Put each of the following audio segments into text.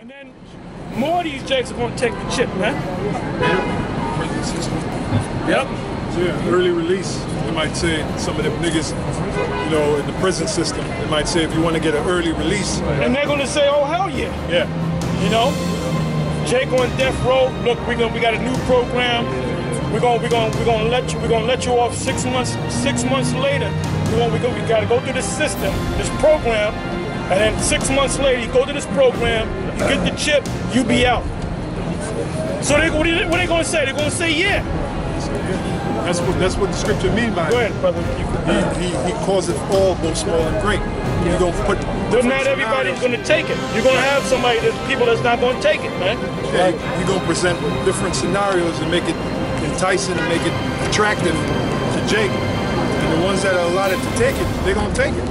And then more of these jakes are going to take the chip, man. Yep. So yeah, early release. They might say some of them niggas, you know, in the prison system. They might say if you want to get an early release. And they're going to say, oh hell yeah. Yeah. You know, Jake on death row. Look, we got a new program. We're gonna let you off 6 months. 6 months later, we got to go through this system, this program. And then 6 months later, you go to this program, you get the chip, you be out. So what are they going to say? They're going to say, yeah. That's what the scripture mean by it. Go ahead, brother. He calls it all, both small and great. You don't put. But not everybody's going to take it. You're going to have people that's not going to take it, man. Yeah, you're going to present different scenarios and make it enticing and make it attractive to Jake. And the ones that are allotted to take it, they're going to take it.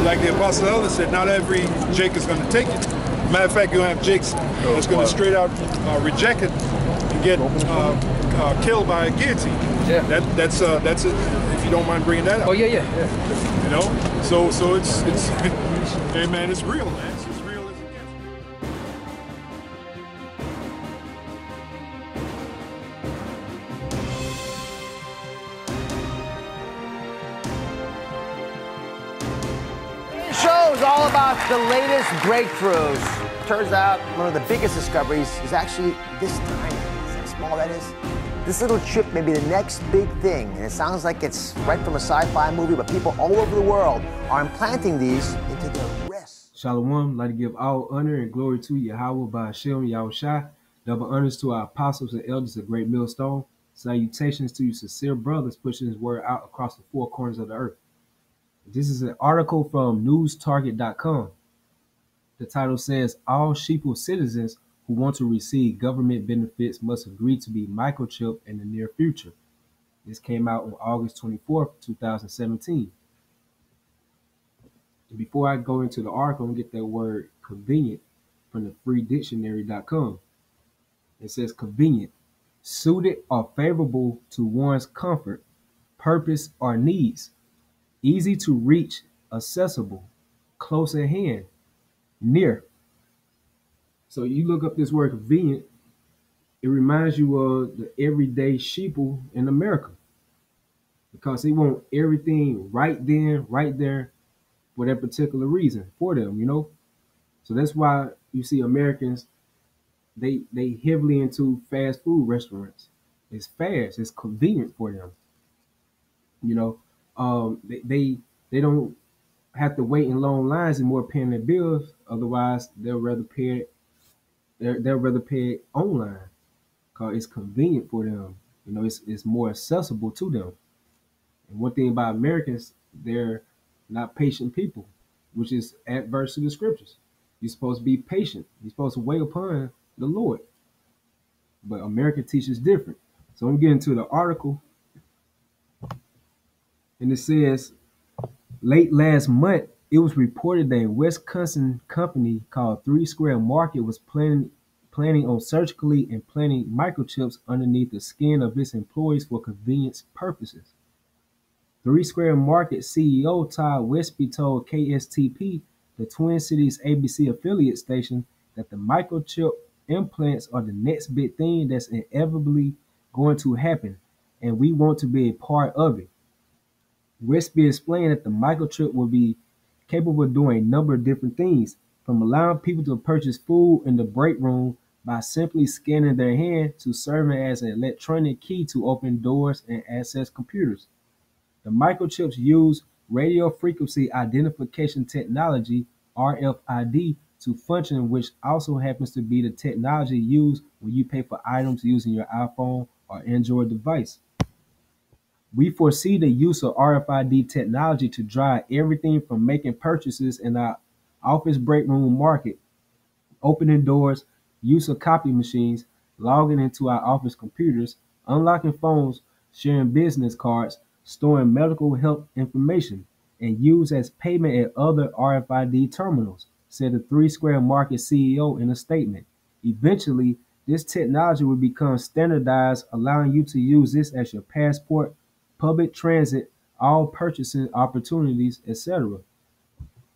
Like the Apostle Elder said, not every Jake is going to take it. Matter of fact, you're going to have Jakes that's going to straight out reject it and get killed by a guillotine. Yeah. That's it. If you don't mind bringing that up. Oh yeah. You know, so it's hey man, it's real, man. It's as real as it gets. Show is all about the latest breakthroughs. Turns out one of the biggest discoveries is actually this tiny. See how small that is? This little chip may be the next big thing, and it sounds like it's right from a sci-fi movie, but people all over the world are implanting these into their wrists. Shalom, I'd like to give all honor and glory to Yahweh by Hashem Yahushua. Double honors to our apostles and elders of Great Millstone. Salutations to you sincere brothers pushing his word out across the four corners of the earth. This is an article from newstarget.com. The title says, all sheeple citizens who want to receive government benefits must agree to be microchipped in the near future. This came out on August 24th, 2017. Before I go into the article, I'm going to get that word convenient from the freedictionary.com. It says convenient, suited or favorable to one's comfort, purpose, or needs, easy to reach, accessible, close at hand, near. So you look up this word convenient, it reminds you of the everyday sheeple in America, because they want everything right then, right there, for that particular reason for them, you know. So that's why you see Americans, they heavily into fast food restaurants. It's fast, it's convenient for them, you know. They don't have to wait in long lines and more paying their bills. Otherwise, they'll rather pay it online because it's convenient for them. You know, it's more accessible to them. And one thing about Americans, they're not patient people, which is adverse to the scriptures. You're supposed to be patient. You're supposed to wait upon the Lord. But America teaches different. So I'm getting to the article. And it says, late last month, it was reported that a Wisconsin company called 3 Square Market was planning on surgically implanting microchips underneath the skin of its employees for convenience purposes. 3 Square Market CEO Todd Westby told KSTP, the Twin Cities ABC affiliate station, that the microchip implants are the next big thing that's inevitably going to happen, and we want to be a part of it. Westby explained that the microchip will be capable of doing a number of different things, from allowing people to purchase food in the break room by simply scanning their hand to serving as an electronic key to open doors and access computers. The microchips use radio frequency identification technology, RFID, to function, which also happens to be the technology used when you pay for items using your iPhone or Android device. We foresee the use of RFID technology to drive everything from making purchases in our office break room market, opening doors, use of copy machines, logging into our office computers, unlocking phones, sharing business cards, storing medical health information, and use as payment at other RFID terminals, said the 3 Square Market CEO in a statement. Eventually, this technology will become standardized, allowing you to use this as your passport, public transit, all purchasing opportunities, etc.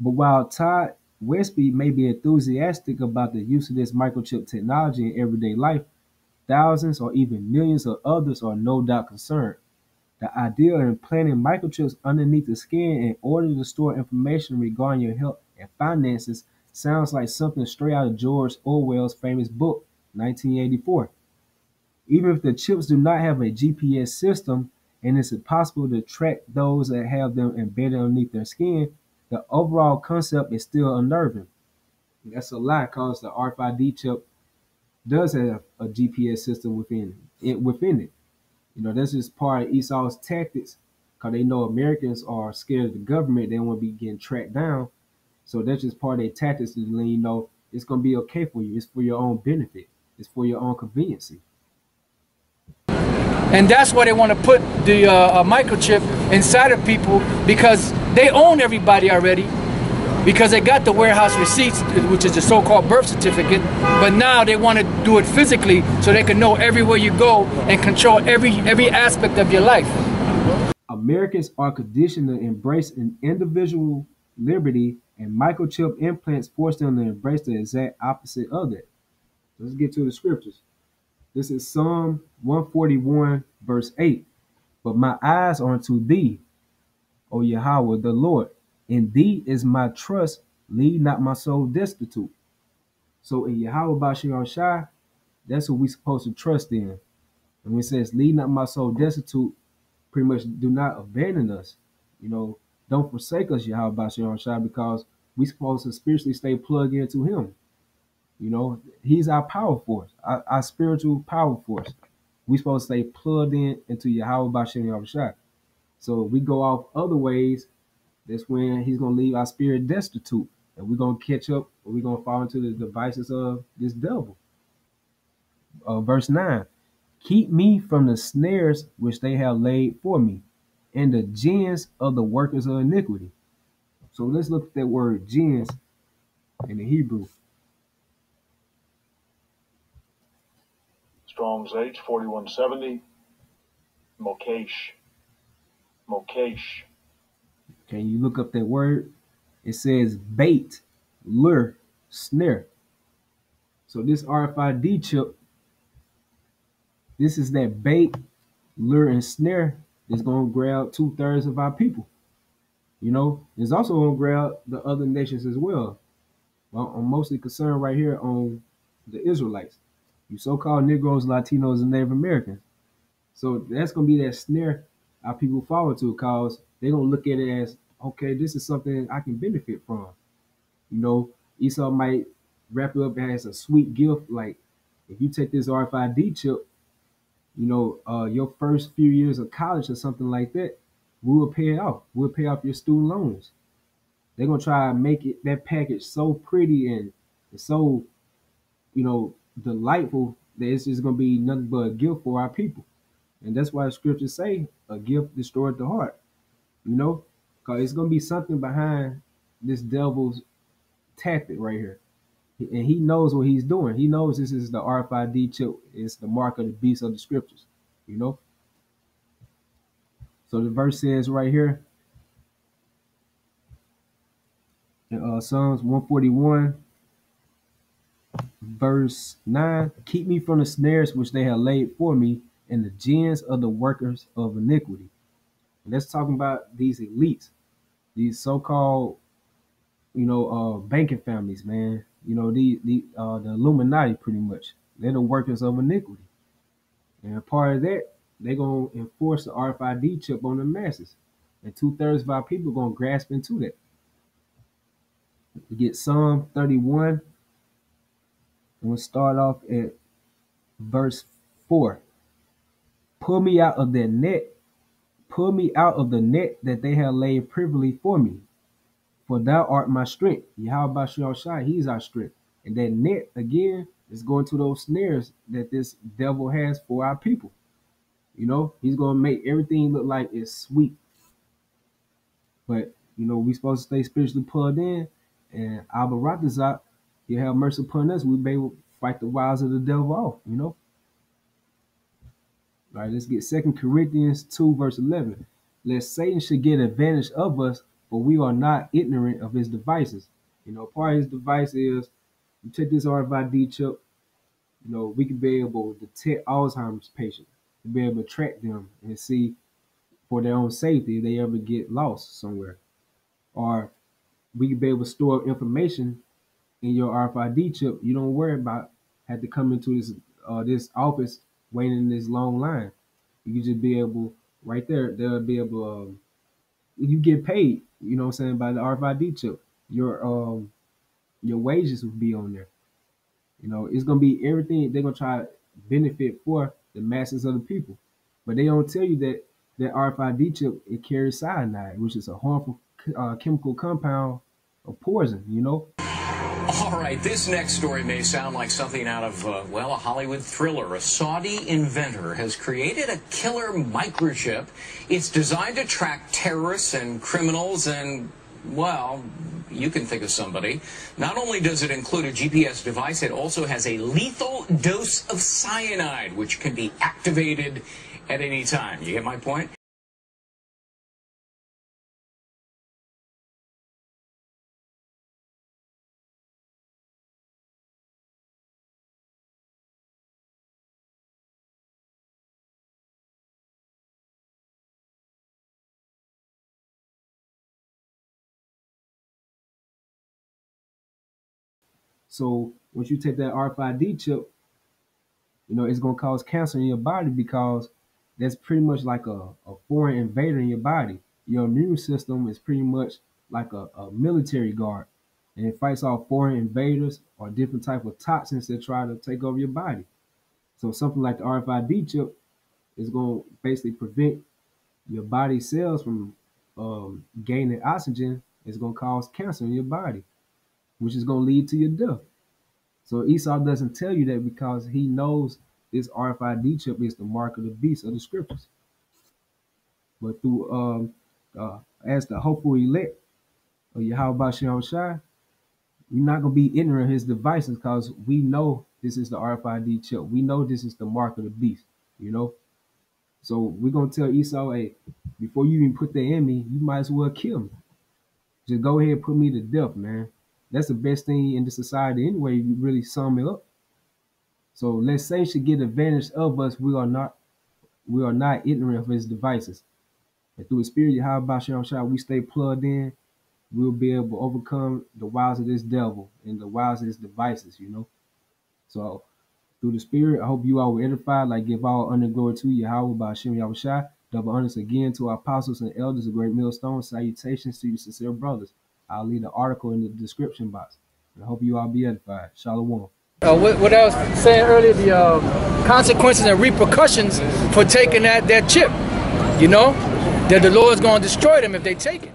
But while Todd Westby may be enthusiastic about the use of this microchip technology in everyday life. Thousands or even millions of others are no doubt concerned. The idea of implanting microchips underneath the skin in order to store information regarding your health and finances sounds like something straight out of George Orwell's famous book, 1984. Even if the chips do not have a GPS system and it's impossible to track those that have them embedded underneath their skin, the overall concept is still unnerving. That's a lie because the RFID chip does have a GPS system within it. You know, that's just part of Esau's tactics because they know Americans are scared of the government. They don't want to be getting tracked down. So that's just part of their tactics to let you know it's going to be okay for you. It's for your own benefit. It's for your own conveniency. And that's why they want to put the microchip inside of people, because they own everybody already, because they got the warehouse receipts, which is the so-called birth certificate, but now they want to do it physically so they can know everywhere you go and control every aspect of your life. Americans are conditioned to embrace an individual liberty, and microchip implants force them to embrace the exact opposite of that. Let's get to the scriptures. This is Psalm 141, verse 8. But my eyes are unto thee, O Yahweh, the Lord. In thee is my trust. Leave not my soul destitute. So in Yahweh Bashir Shai, that's what we're supposed to trust in. And when it says, leave not my soul destitute, pretty much do not abandon us. You know, don't forsake us, Yahweh Bashir Shai, because we're supposed to spiritually stay plugged into him. You know, he's our power force, our spiritual power force. We're supposed to stay plugged into Yahweh Bashir Yahushua. So if we go off other ways, that's when he's going to leave our spirit destitute. And we're going to catch up, or we're going to fall into the devices of this devil. Verse 9, keep me from the snares which they have laid for me, and the gins of the workers of iniquity. So let's look at that word gins in the Hebrew. Strong's H 4170. Mokesh. Mokesh. Can you look up that word? It says bait, lure, snare. So this RFID chip, this is that bait, lure, and snare that's going to grab 2/3 of our people. You know, it's also going to grab the other nations as well. Well, I'm mostly concerned right here on the Israelites, you so-called Negroes, Latinos, and Native Americans. So that's going to be that snare our people fall into, because they're going to look at it as, okay, this is something I can benefit from. You know, Esau might wrap it up as a sweet gift. Like, if you take this RFID chip, you know, your first few years of college or something like that, we will pay it off. We'll pay off your student loans. They're going to try to make it that package so pretty and so, you know, delightful that it's just going to be nothing but a gift for our people. And that's why the scriptures say a gift destroyed the heart, you know, because it's going to be something behind this devil's tactic right here. And he knows what he's doing. He knows this is the RFID chip. It's the mark of the beast of the scriptures, you know. So the verse says right here in Psalms 141, verse 9, keep me from the snares which they have laid for me, and the gins of the workers of iniquity. And that's talking about these elites, these so-called, you know, banking families, man. You know, the Illuminati, pretty much. They're the workers of iniquity. And part of that, they're going to enforce the RFID chip on the masses. And 2/3 of our people are going to grasp into that. We get Psalm 31. And we'll start off at verse 4. Pull me out of that net. Pull me out of the net that they have laid privily for me. For thou art my strength. Yahweh Bashir Shai, he's our strength. And that net, again, is going to those snares that this devil has for our people. You know, he's going to make everything look like it's sweet. But, you know, we're supposed to stay spiritually plugged in. And Abba Ratazak, he'll have mercy upon us. We'll be able to fight the wiles of the devil off, you know. All right, let's get 2 Corinthians 2, verse 11. Lest Satan should get advantage of us, for we are not ignorant of his devices. You know, part of his device is you take this RFID chip. You know, we can be able to detect Alzheimer's patients, to be able to track them and see for their own safety if they ever get lost somewhere. Or we can be able to store information in your RFID chip. You don't worry about have to come into this office waiting in this long line. You can just be able right there. They'll be able. You get paid. You know what I'm saying, by the RFID chip. Your wages will be on there. You know, it's gonna be everything. They're gonna try to benefit for the masses of the people, but they don't tell you that that RFID chip, it carries cyanide, which is a harmful chemical compound of poison. You know. All right, this next story may sound like something out of, well, a Hollywood thriller. A Saudi inventor has created a killer microchip. It's designed to track terrorists and criminals and, well, you can think of somebody. Not only does it include a GPS device, it also has a lethal dose of cyanide, which can be activated at any time. You get my point? So once you take that RFID chip, you know, it's gonna cause cancer in your body because that's pretty much like a foreign invader in your body. Your immune system is pretty much like a military guard, and it fights off foreign invaders or different type of toxins that try to take over your body. So something like the RFID chip is gonna basically prevent your body cells from gaining oxygen. It's gonna cause cancer in your body, which is gonna lead to your death. So Esau doesn't tell you that because he knows this RFID chip is the mark of the beast of the scriptures. But through as the hopeful elect of Yahweh Shem Shai, we're not gonna be ignorant of his devices because we know this is the RFID chip. We know this is the mark of the beast, you know. So we're gonna tell Esau, hey, before you even put that in me, you might as well kill me. Just go ahead and put me to death, man. That's the best thing in the society anyway, if you really sum it up. So let's say should get advantage of us. We are not ignorant of his devices. And through the spirit of Yahweh Shem Shai, we stay plugged in, we'll be able to overcome the wiles of this devil and the wiles of his devices, you know. So through the spirit, I hope you all were edified. Like give all honor and glory to Yahweh by Hashem Yahweh Shai. Double honors again to our apostles and elders of Great Millstone. Salutations to you sincere brothers. I'll leave the article in the description box. And I hope you all be edified. Shalom. What I was saying earlier, the consequences and repercussions for taking that chip, you know, that the Lord's going to destroy them if they take it.